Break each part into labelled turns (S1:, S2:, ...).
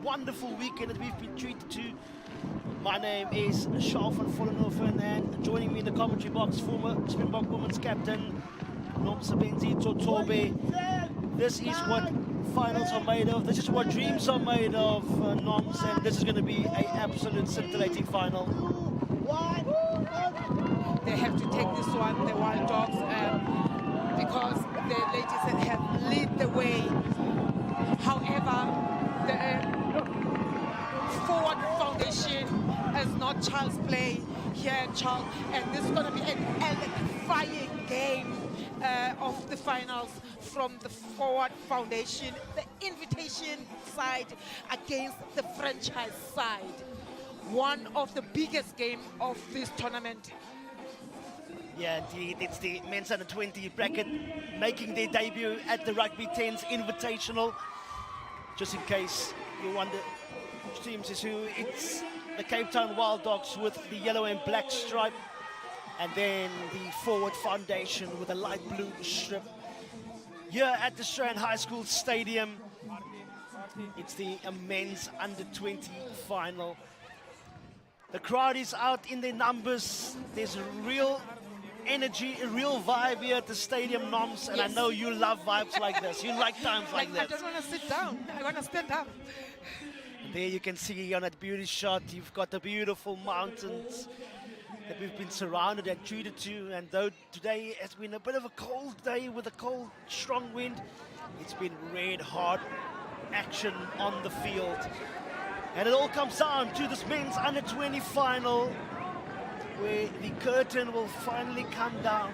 S1: wonderful weekend that we've been treated to. My name is Charles van Vollenhoven, and joining me in the commentary box, former Springbok women's captain Nomsabenzi Totobe. This is what finals are made of. This is what dreams are made of, Noms, and this is going to be an absolute scintillating final.
S2: They have to take this one, the Wild Dogs, because the ladies have led the way. However, the forward foundation is not child's play here, Charles, and this is going to be an electrifying game of the finals from the forward foundation, the invitation side against the franchise side. One of the biggest games of this tournament.
S1: Yeah, indeed, it's the men's under 20 bracket making their debut at the Rugby 10's Invitational. Just in case you wonder which teams is who, it's the Cape Town Wild Dogs with the yellow and black stripe, and then the Forward Foundation with a light blue strip. Here at the Strand High School Stadium, it's the men's under 20 final. The crowd is out in their numbers. There's a real energy, a real vibe here at the stadium, Noms, and yes. I know you love vibes like this. You like times like this.
S2: I don't want to sit down. I want to stand up.
S1: And there you can see on that beauty shot, you've got the beautiful mountains that we've been surrounded and treated to. And though today has been a bit of a cold day with a cold, strong wind, it's been red hot action on the field. And it all comes down to this men's under 20 final, where the curtain will finally come down.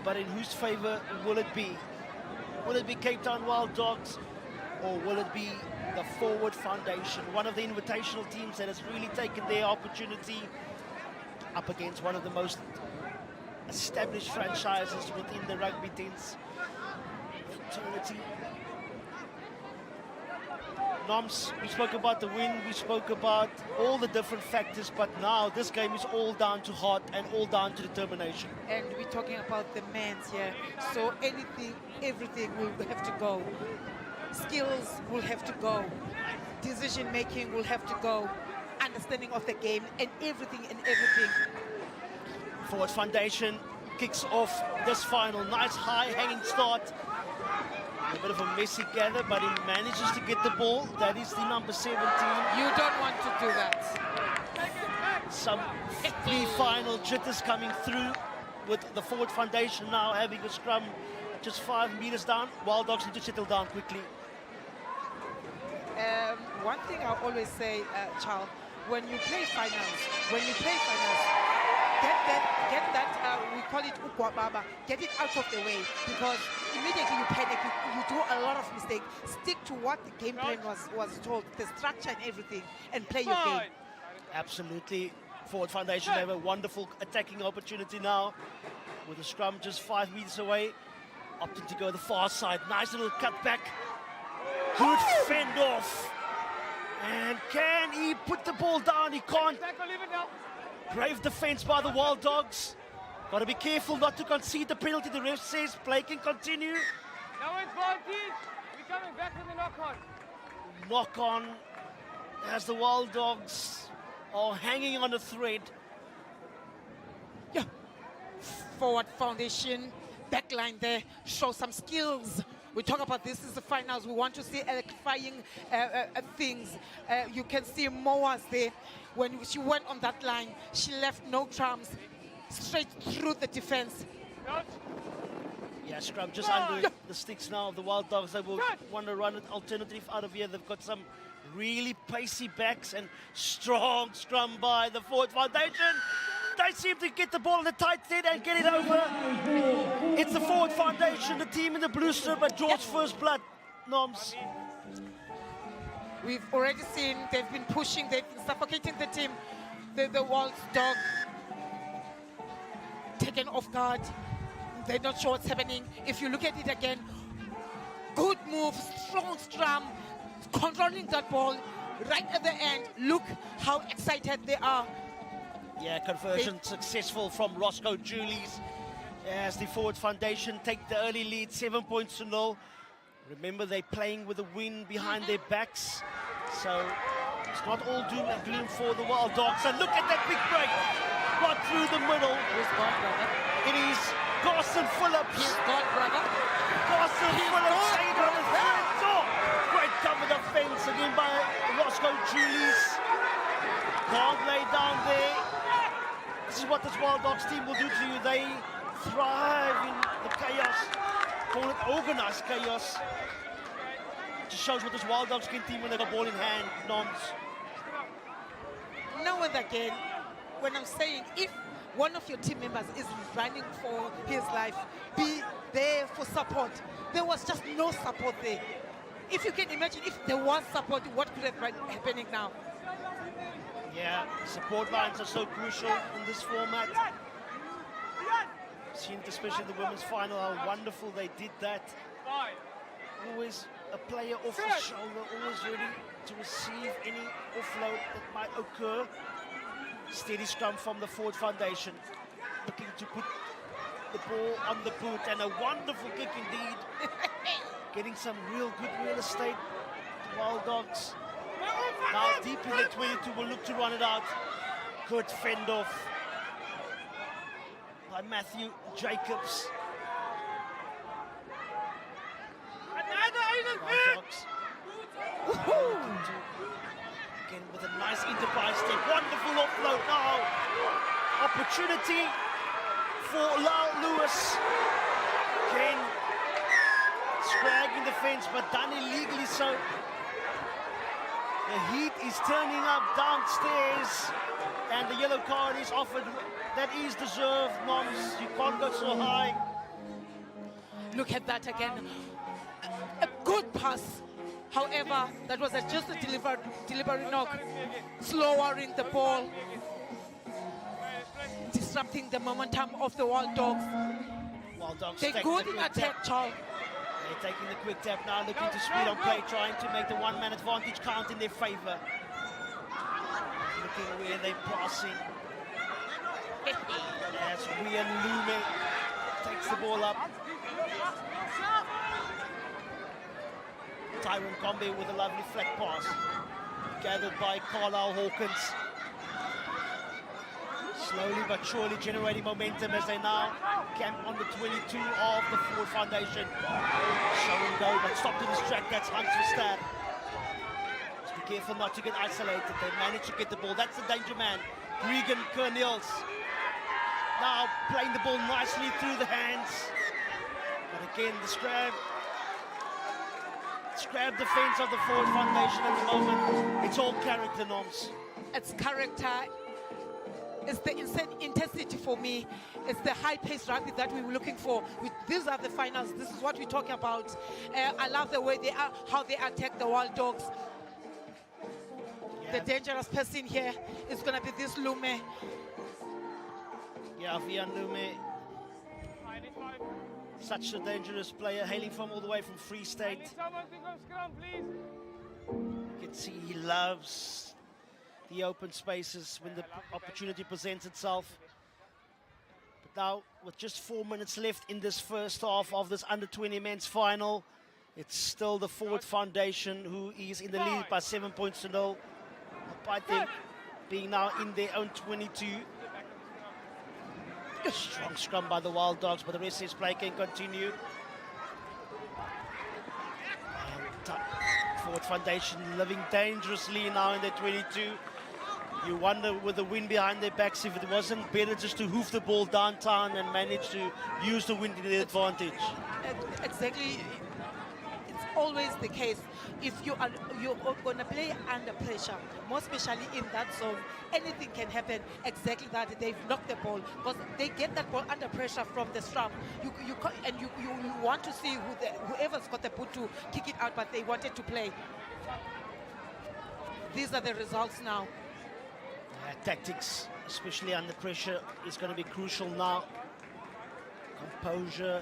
S1: But in whose favor will it be? Will it be Cape Town Wild Dogs, or will it be the Forward Foundation, one of the invitational teams that has really taken their opportunity up against one of the most established franchises within the Rugby 10's fraternity? Noms, we spoke about the win, we spoke about all the different factors, but now this game is all down to heart and all down to determination.
S2: And we're talking about the men's here, so anything, everything will have to go. Skills will have to go. Decision making will have to go. Understanding of the game and everything.
S1: Forward Foundation kicks off this final. Nice high hanging start. A bit of a messy gather, but he manages to get the ball. That is the number 17.
S2: You don't want to do that.
S1: Some pre-final jitters coming through with the Forward Foundation now having a scrum just 5 meters down. Wild Dogs need to settle down quickly.
S2: One thing I always say, Charles, when you play finals, get that, we call it ukwababa, get it out of the way, because immediately you panic, you do a lot of mistakes. Stick to what the game plan was told, the structure and everything, and play your game.
S1: Absolutely. Forward Foundation have a wonderful attacking opportunity now, with the scrum just 5 meters away, opting to go the far side. Nice little cutback. Good fend off. And can he put the ball down? He can't. Brave defense by the Wild Dogs. Got to be careful not to concede the penalty. The ref says play can continue.
S3: No advantage. We're coming back from the knock-on.
S1: Knock-on as the Wild Dogs are hanging on a thread.
S2: Yeah. Forward Foundation, backline there, show some skills. We talk about this is the finals. We want to see electrifying things. You can see Moas there. When she went on that line, she left no crumbs, straight through the defense.
S1: Yeah, scrum just under the sticks now of the Wild Dogs. They will want to run an alternative out of here. They've got some really pacey backs and strong scrum by the Forward Foundation. They seem to get the ball in the tight end and get it over. It's the Forward Foundation, the team in the blue strip at George First Blood, Noms.
S2: We've already seen they've been pushing, they've been suffocating the team. The Wild Dog taken off guard. They're not sure what's happening. If you look at it again, good move, strong scrum, controlling that ball right at the end. Look how excited they are.
S1: Yeah, conversion successful from Roscoe Julies as the Forward Foundation take the early lead, 7 points to 0. Remember, they're playing with the wind behind their backs. So it's not all doom and gloom for the Wild Dogs. And look at that big break right through the middle.
S2: Who's gone, brother?
S1: It is Carson Phillips.
S2: He's gone, brother.
S1: Carson Phillips saved on his third top. Great cover defense again by Roscoe Julius. Can't lay down there. This is what this Wild Dogs team will do to you. They thrive in the chaos. Call it organized chaos. Just shows what this Wild Dogs can team when they got ball in hand. Noms.
S2: Now and again, when I'm saying if one of your team members is running for his life, be there for support. There was just no support there. If you can imagine, if there was support, what could have been happening now?
S1: Yeah, support lines are so crucial in this format. Seen it especially in the women's final, how wonderful they did that. Always a player off the shoulder, always ready to receive any offload that might occur. Steady scrum from the forward foundation, looking to put the ball on the boot, and a wonderful kick indeed. Getting some real good real estate. The Wild Dogs now deep in the 22 will look to run it out. Good fend off by Matthew Jacobs. Wild Dogs. Again with a nice enterprise step. Wonderful offload now. Opportunity for Lyle Lewis. Again, scragging the fence, but done illegally so. The heat is turning up downstairs, and the yellow card is offered. That is deserved, Noms. You can't go so high.
S2: Look at that again. A good pass. However, that was just a delivery knock. Slowing the ball. Disrupting the momentum of the Wild Dogs.
S1: Wild Dogs
S2: They're good in attack, Charles.
S1: They're taking the quick tap now, looking to speed on play, trying to make the one-man advantage count in their favor. Looking where they're passing. As Rian Lume takes the ball up. Tyrone Combe with a lovely flat pass. Gathered by Carlisle Hawkins. Slowly but surely generating momentum as they now camp on the 22 of the forward foundation. Show and go, but stopped in his track. That's Hunt's stab. Just be careful not to get isolated. They manage to get the ball. That's the danger man, Regan Kernils. Now playing the ball nicely through the hands. But again, the scrab defense of the forward foundation at the moment. It's all character, Noms.
S2: It's character. It's the intensity for me. It's the high-paced rugby that we were looking for. These are the finals. This is what we're talking about. I love the way they are, how they attack the Wild Dogs.
S1: Yeah.
S2: The dangerous person here is going to be this Lume.
S1: Yeah, Vian Lume. Such a dangerous player, hailing from all the way from Free State. You can see he loves the open spaces when the opportunity presents itself. But now, with just 4 minutes left in this first half of this under-20 men's final, it's still the forward foundation who is in the lead by 7 points to 0. I think being now in their own 22. Strong scrum by the Wild Dogs, but the rest of his play can continue. And forward foundation living dangerously now in their 22. You wonder with the wind behind their backs if it wasn't better just to hoof the ball downtown and manage to use the wind to their advantage.
S2: Exactly. It's always the case. If you're going to play under pressure, more especially in that zone, anything can happen. Exactly that. They've knocked the ball because they get that ball under pressure from the scrum. You want to see whoever's got the boot to kick it out, but they wanted to play. These are the results now.
S1: Tactics, especially under pressure, is going to be crucial now. Composure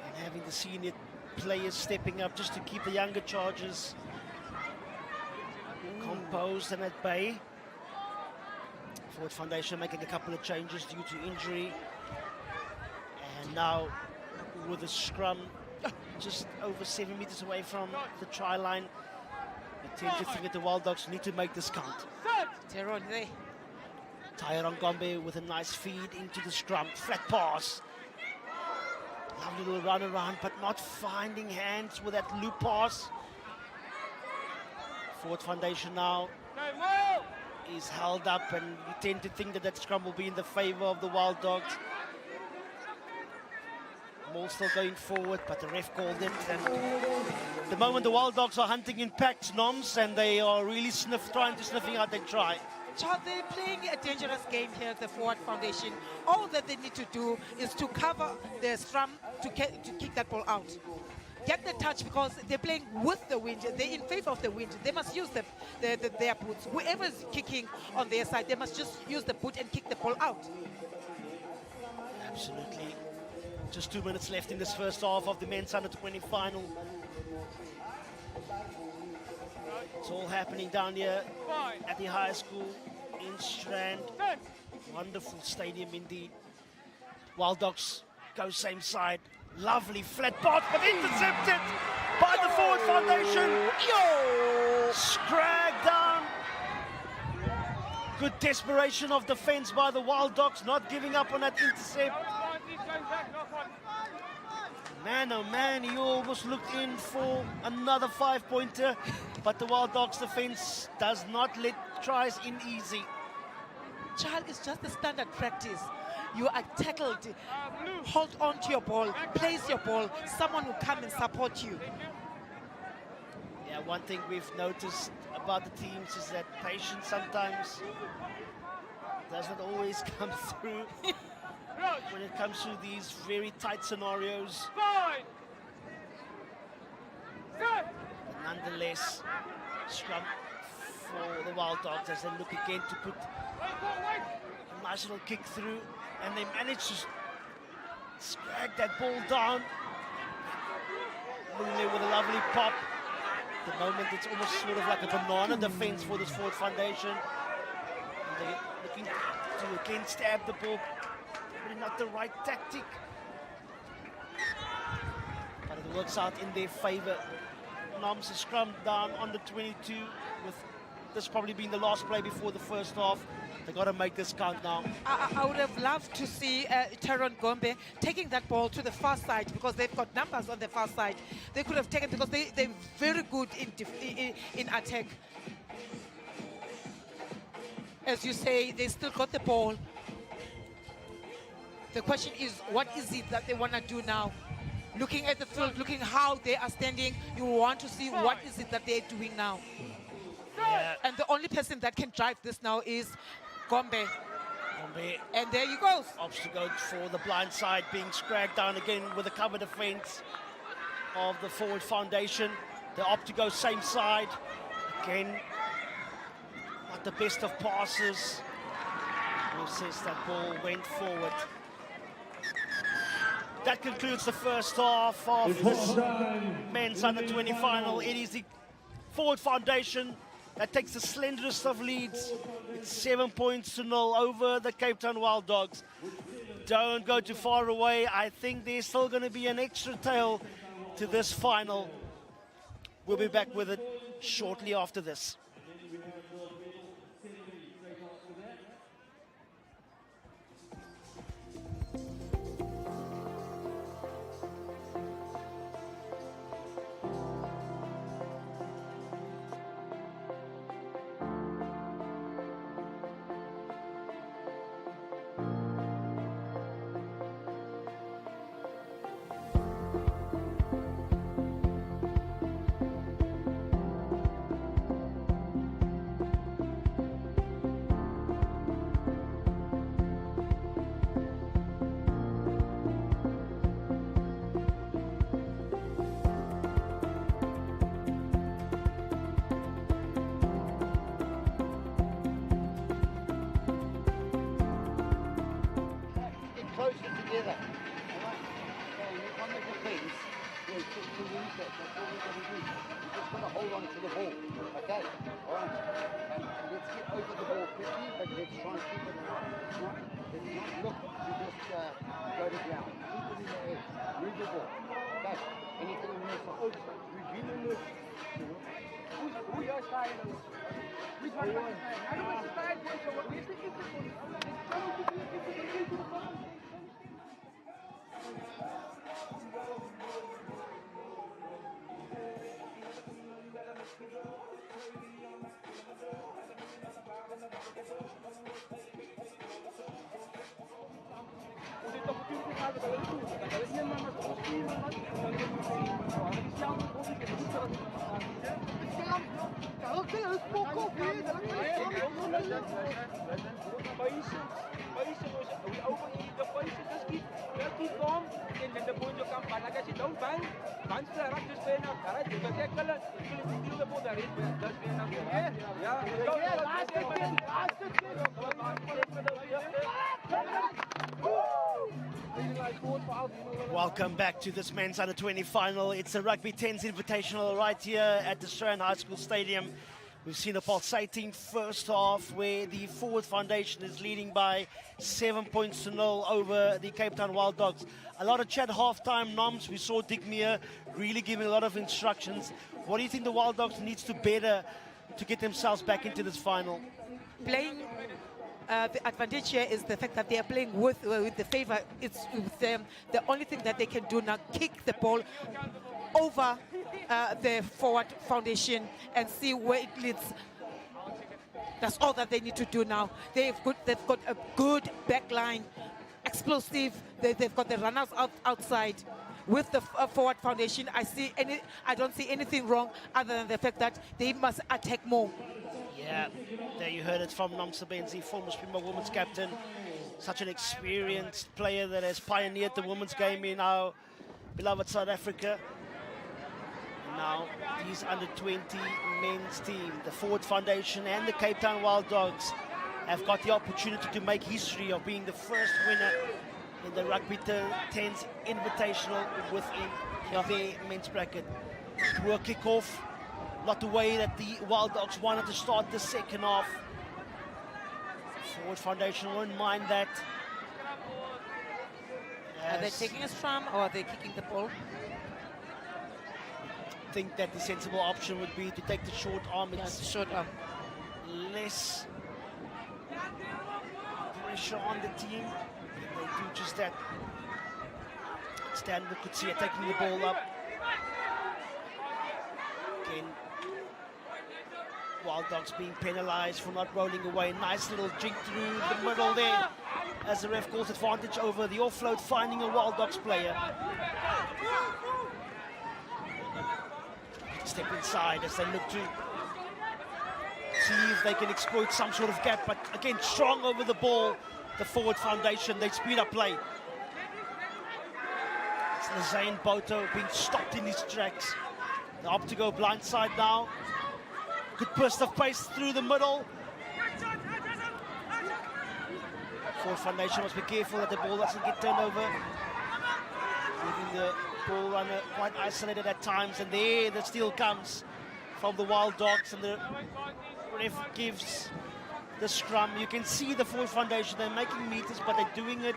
S1: and having the senior players stepping up just to keep the younger chargers composed and at bay. Forward foundation making a couple of changes due to injury. And now with a scrum just over 7 meters away from the try line. tend to think that the Wild Dogs need to make this count.
S2: Tyrone there.
S1: Tyrone Gombe with a nice feed into the scrum. Flat pass. Lovely little run around, but not finding hands with that loop pass. Forward foundation now is held up, and we tend to think that that scrum will be in the favor of the Wild Dogs. More still going forward, but the ref called it. And at the moment, the Wild Dogs are hunting in packs, Noms, and they are really trying to sniffing out their try.
S2: Child, they're playing a dangerous game here at the forward foundation. All that they need to do is to cover the scrum to kick that ball out. Get the touch, because they're playing with the wind. They're in favor of the wind. They must use their boots. Whoever's kicking on their side, they must just use the boot and kick the ball out.
S1: Absolutely. Just 2 minutes left in this first half of the men's under-20 final. It's all happening down here at the high school in Strand. Wonderful stadium indeed. Wild Dogs go same side. Lovely flat pass, but intercepted by the forward foundation. Scragged down. Good desperation of defense by the Wild Dogs, not giving up on that intercept. Man, oh man, he almost looked in for another 5-pointer, but the Wild Dogs defense does not let tries in easy.
S2: Child, it's just the standard practice. You are tackled, hold on to your ball, place your ball, someone will come and support you.
S1: Yeah, one thing we've noticed about the teams is that patience sometimes doesn't always come through when it comes to these very tight scenarios. But nonetheless, scrum for the Wild Dogs as they look again to put a nice little kick through, and they manage to scrag that ball down. Lule with a lovely pop. At the moment, it's almost sort of like a banana defense for this forward foundation. And they're looking to again stab the ball, probably not the right tactic. But it works out in their favor. Noms is scrummed down on the 22, with this probably being the last play before the first half. They got to make this count now.
S2: I would have loved to see Tyrone Gombe taking that ball to the far side, because they've got numbers on the far side. They could have taken, because they're very good in attack. As you say, they still got the ball. The question is, what is it that they want to do now? Looking at the field, looking how they are standing, you want to see what is it that they're doing now.
S1: Yeah.
S2: And the only person that can drive this now is Gombe.
S1: Gombe.
S2: And there you go.
S1: Opts to go for the blind side, being scragged down again with a cover defense of the forward foundation. They opt to go same side. Again, not the best of passes. Who says that ball went forward? That concludes the first half of this men's under-20 final. It is the forward foundation that takes the slenderest of leads. It's 7 points to 0 over the Cape Town Wild Dogs. Don't go too far away. I think there's still going to be an extra tail to this final. We'll be back with it shortly after this.
S3: Keep calm, and then the ball will come back. Like I said, don't bang. Once the rush is fair enough, alright? You can tackle it, you can steal the ball, that is fair enough.
S1: Welcome back to this men's under-20 final. It's the Rugby 10s Invitational right here at the Strand High School Stadium. We've seen a pulsating first half where the Forward Foundation is leading by 7 points to 0 over the Cape Town Wild Dogs. A lot of chat half-time, Noms. We saw Dick Meir really giving a lot of instructions. What do you think the Wild Dogs needs to better to get themselves back into this final?
S2: Playing, the advantage here is the fact that they are playing with the favor. It's with them. The only thing that they can do now, kick the ball over the Forward Foundation and see where it leads. That's all that they need to do now. They've got a good back line, explosive. They've got the runners outside. With the Forward Foundation, I don't see anything wrong other than the fact that they must attack more.
S1: Yeah, there you heard it from Nomsa Benzi, former Springbok women's captain. Such an experienced player that has pioneered the women's game in our beloved South Africa. And now these under-20 men's team, the Forward Foundation and the Cape Town Wild Dogs, have got the opportunity to make history of being the first winner in the Rugby 10s Invitational within their men's bracket. Poor kick-off. Not the way that the Wild Dogs wanted to start the second half. Forward Foundation won't mind that.
S2: Are they taking a scrum or are they kicking the ball?
S1: I think that the sensible option would be to take the short arm.
S2: It's short arm.
S1: Less pressure on the team. They do just that. Stan Mukutsia taking the ball up. Again, Wild Dogs being penalized for not rolling away. Nice little jig through the middle there as the ref calls advantage over the offload, finding a Wild Dogs player. Step inside as they look to see if they can exploit some sort of gap, but again, strong over the ball. The Forward Foundation, they speed up play. It's Lazane Boto being stopped in his tracks. They opt to go blindside now. Good burst of pace through the middle. Forward Foundation must be careful that the ball doesn't get turned over. Leaving the ball runner quite isolated at times, and there the steal comes from the Wild Dogs, and the ref gives the scrum. You can see the Forward Foundation, they're making meters, but they're doing it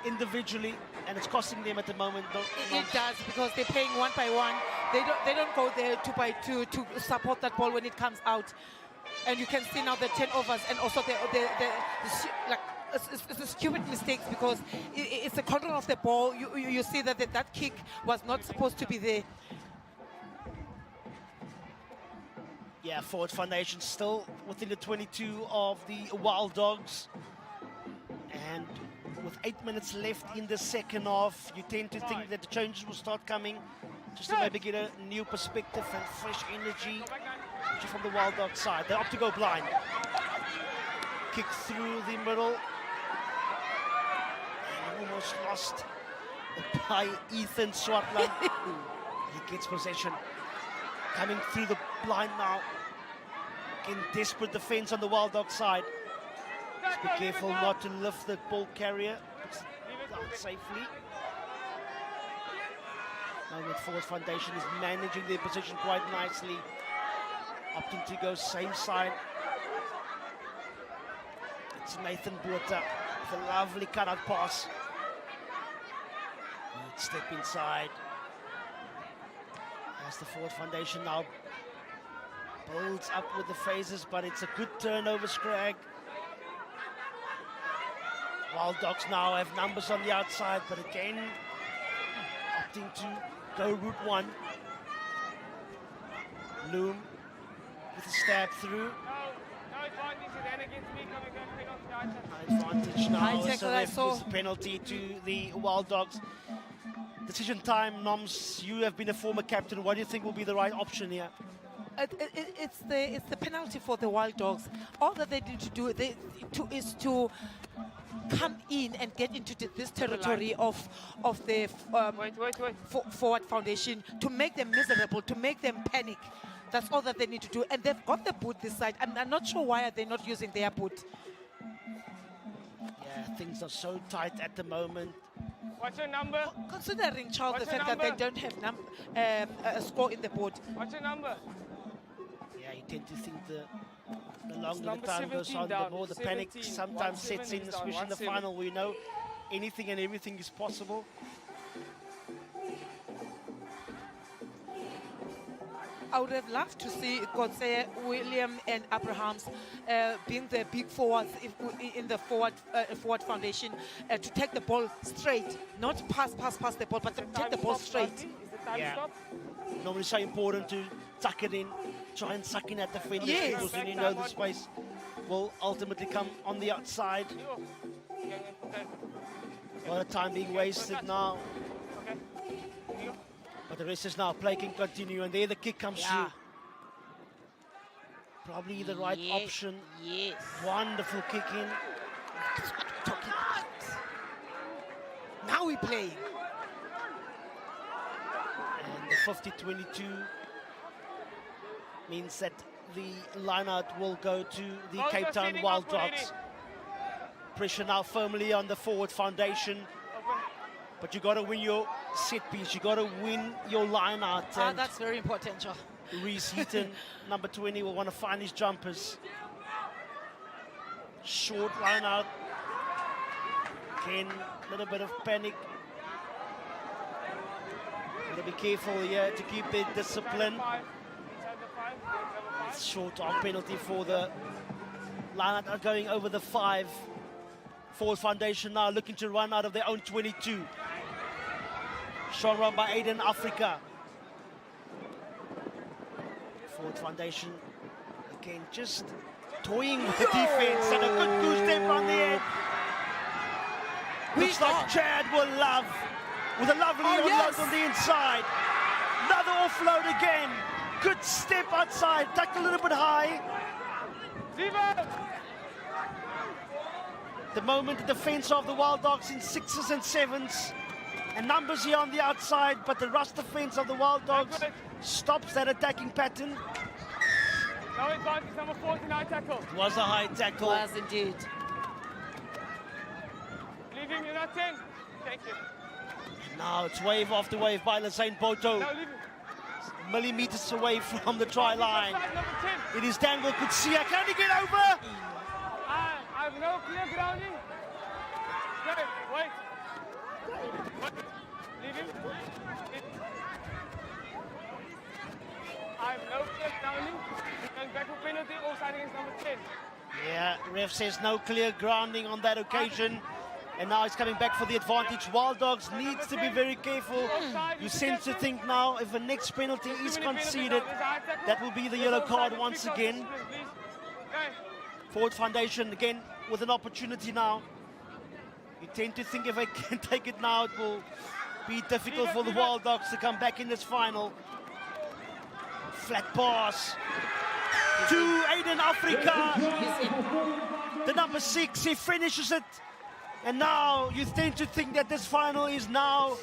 S1: individually, and it's costing them at the moment.
S2: It does, because they're playing one by one. They don't go there 2 by 2 to support that ball when it comes out. And you can see now the turnovers and also it's the stupid mistakes, because it's the control of the ball. You see that that kick was not supposed to be there.
S1: Yeah, Forward Foundation still within the 22 of the Wild Dogs. And with 8 minutes left in the second half, you tend to think that the changes will start coming, just to maybe get a new perspective and fresh energy, especially from the Wild Dog side. They opt to go blind. Kick through the middle. And almost lost by Ethan Swartland. He gets possession. Coming through the blind now. Again, desperate defense on the Wild Dog side. Just be careful not to lift the ball carrier. Puts it down safely. Now the Forward Foundation is managing their position quite nicely. Opting to go same side. It's Nathan Botha with a lovely cut-out pass. Good step inside. As the Forward Foundation now Builds up with the phases, but it's a good turnover, Scrag. Wild Dogs now have numbers on the outside, but again, opting to go route one. Loom with a stab through. Advantage now, so ref gives the penalty to the Wild Dogs. Decision time, Noms, you have been a former captain. What do you think will be the right option here?
S2: It's the penalty for the Wild Dogs. All that they need to do is to come in and get into this territory of the forward foundation, to make them miserable, to make them panic. That's all that they need to do. And they've got the boot this side. I'm not sure why are they not using their boot.
S1: Yeah, things are so tight at the moment.
S3: What's your number?
S2: Considering, Charles, the fact that they don't have a score in the board.
S3: What's your number?
S1: Yeah, you tend to think the longer the time goes on, the more the panic sometimes sets in, especially in the final. We know anything and everything is possible.
S2: I would have loved to see Kotse, William and Abrahams being the big forwards in the forward foundation to take the ball straight, not pass the ball, but to take the ball straight.
S1: Yeah, normally so important to tuck it in, try and suck in at the finish,
S2: Yes.
S1: because then you know the space will ultimately come on the outside. A lot of time being wasted now. But the rest is now play can continue, and there the kick comes through. Probably the right option.
S2: Yes.
S1: Wonderful kick in.
S2: That's what I'm talking about. Now we're playing.
S1: And the 50-22 means that the line-out will go to the Cape Town Wild Dogs. Pressure now firmly on the forward foundation. But you got to win your set piece. You got to win your line out.
S2: That's very important, Joe.
S1: Reese Heaton, number 20, will want to find his jumpers. Short line out. Again, a little bit of panic. Got to be careful here to keep the discipline. Short arm penalty for the line out going over the 5. Forward foundation now looking to run out of their own 22. Strong run by Aiden Africa. Forward foundation again just toying with the defense, and a good goose step on the end. Looks like Chad will love with a lovely offload on the inside. Another offload again. Good step outside, tucked a little bit high. The moment the defense of the Wild Dogs in 6s and 7s. And numbers here on the outside, but the rush defense of the Wild Dogs stops that attacking pattern.
S3: No advantage, number 49 tackle.
S1: It was a high tackle.
S2: Was indeed.
S3: Leave him, you're not 10. Thank you.
S1: And now it's wave after wave by Lassane Boto.
S3: No, leave him.
S1: Millimeters away from the try line.
S3: Number 10.
S1: It is Daniel Kutsia. Can he get over?
S3: I have no clear grounding. Okay, wait. Leave him. I have no clear grounding. Going back for penalty, offside against number 10.
S1: Yeah, ref says no clear grounding on that occasion. And now he's coming back for the advantage. Wild Dogs needs to be very careful. You sense to think now if the next penalty is conceded, that will be the yellow card once again. Forward foundation again with an opportunity now. You tend to think if they can take it now, it will be difficult for the Wild Dogs to come back in this final. Flat pass to Aiden Africa. The number 6, he finishes it. And now you tend to think that this final is now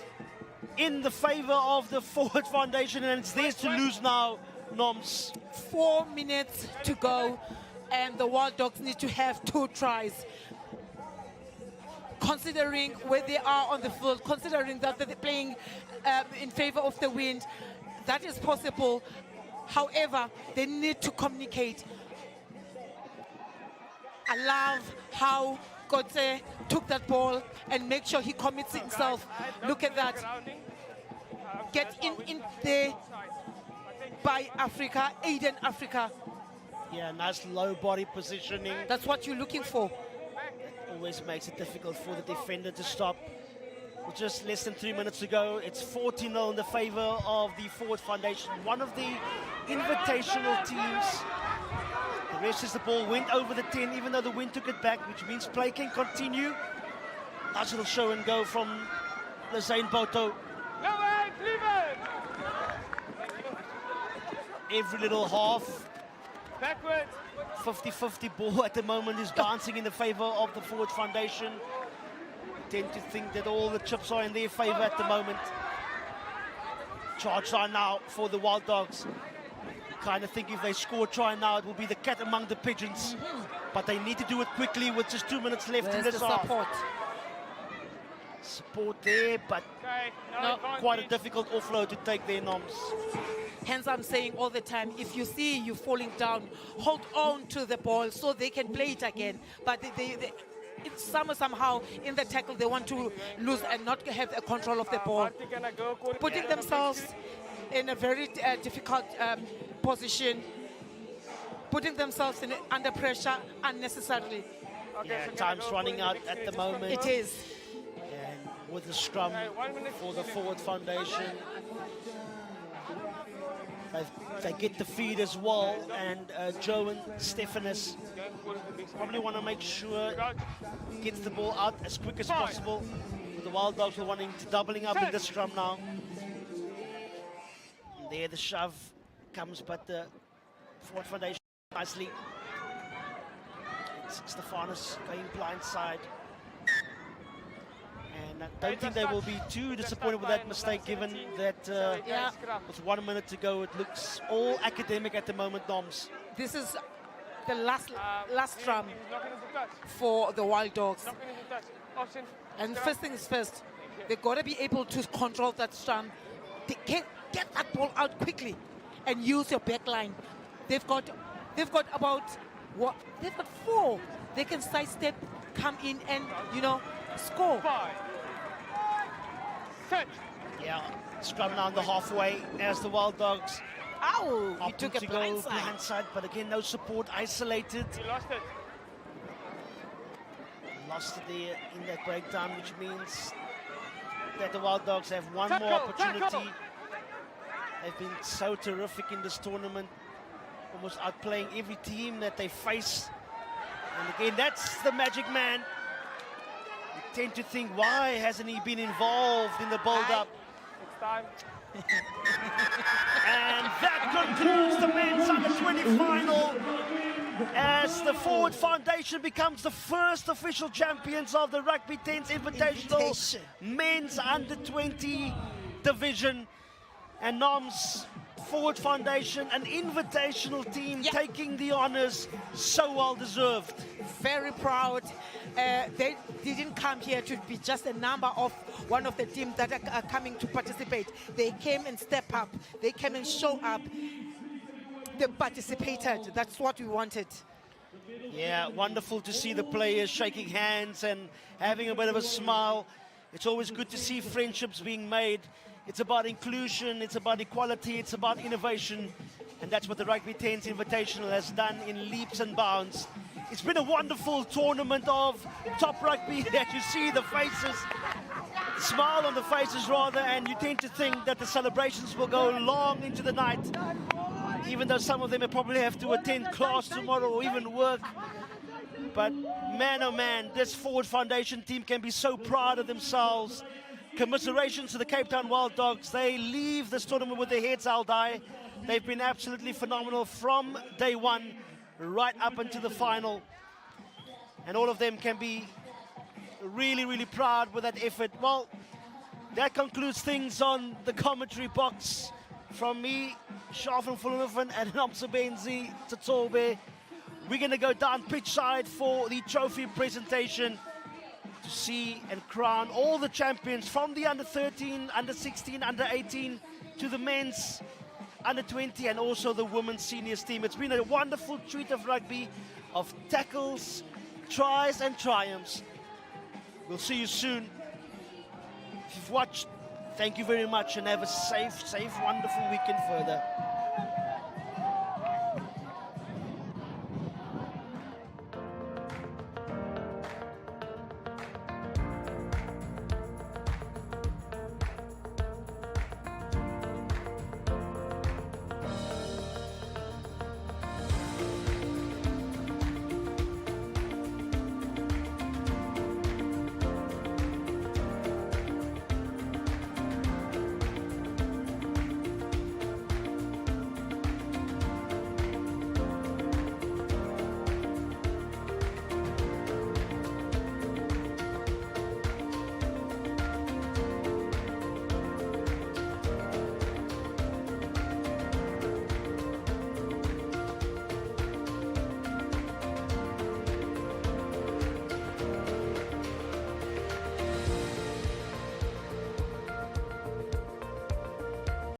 S1: in the favor of the forward foundation, and it's theirs to lose now, Noms.
S2: 4 minutes to go, and the Wild Dogs need to have 2 tries. Considering where they are on the field, considering that they're playing in favor of the wind, that is possible. However, they need to communicate. I love how Kotse took that ball and make sure he commits himself. Look at that. Get in there. by Africa, Aiden Africa.
S1: Yeah, nice low body positioning.
S2: That's what you're looking for.
S1: Always makes it difficult for the defender to stop. With just less than 3 minutes to go, it's 14-0 in the favor of the Forward Foundation, one of the invitational teams. The rest is the ball went over the 10, even though the wind took it back, which means play can continue. Nice little show and go from Lezane Boto. Every little half, 50-50 ball at the moment is bouncing in the favor of the Forward Foundation. Tend to think that all the chips are in their favor at the moment. Charge line now for the Wild Dogs. Kind of think if they score try now, it will be the cat among the pigeons. But they need to do it quickly with just 2 minutes left in this half. Support there, but quite a difficult offload to take there, Noms.
S2: Hence, I'm saying all the time, if you see you falling down, hold on to the ball so they can play it again. But somehow in the tackle, they want to lose and not have a control of the ball, putting themselves in a very difficult position, putting themselves under pressure unnecessarily.
S1: Yeah, time's running out at the moment.
S2: It is.
S1: And with the scrum for the Forward Foundation, they get the feed as well, and Joe and Stephanus probably want to make sure gets the ball out as quick as possible. The Wild Dogs are wanting to doubling up in this scrum now. And there the shove comes, but the Forward Foundation nicely. It's Stephanus going blindside. And I don't think they will be too disappointed with that mistake, given that with 1 minute to go, it looks all academic at the moment, Noms.
S2: This is the last scrum for the Wild Dogs. And first things first, they've got to be able to control that scrum. They can get that ball out quickly and use your back line. They've got about what? They've got 4. They can sidestep, come in and, you know, score.
S1: Yeah, scrum down the halfway as the Wild Dogs.
S2: Ow! He took a
S1: blindside, but again, no support, isolated.
S3: You lost it.
S1: Lost it there in that breakdown, which means that the Wild Dogs have one more opportunity. They've been so terrific in this tournament, almost outplaying every team that they face. And again, that's the magic man. You tend to think, why hasn't he been involved in the build-up?
S3: It's time.
S1: And that concludes the men's under-20 final as the Forward Foundation becomes the first official champions of the Rugby 10's Invitational men's under-20 division. And Noms, Forward Foundation, an invitational team taking the honors, so well deserved.
S2: Very proud. They didn't come here to be just a number of one of the teams that are coming to participate. They came and step up. They came and show up. They participated. That's what we wanted.
S1: Yeah, wonderful to see the players shaking hands and having a bit of a smile. It's always good to see friendships being made. It's about inclusion, it's about equality, it's about innovation. And that's what the Rugby 10's Invitational has done in leaps and bounds. It's been a wonderful tournament of top rugby that you see the faces, smile on the faces rather, and you tend to think that the celebrations will go long into the night, even though some of them may probably have to attend class tomorrow or even work. But man, oh man, this Forward Foundation team can be so proud of themselves. Commiserations to the Cape Town Wild Dogs. They leave this tournament with their heads held high. They've been absolutely phenomenal from day one right up into the final. And all of them can be really, really proud with that effort. Well, that concludes things on the commentary box. From me, Shafan Fulanovan and Nomsabenzi Tatobe. We're going to go down pitch side for the trophy presentation to see and crown all the champions from the under-13, under-16, under-18 to the men's under-20 and also the women's seniors team. It's been a wonderful treat of rugby, of tackles, tries and triumphs. We'll see you soon. If you've watched, thank you very much and have a safe, wonderful weekend further.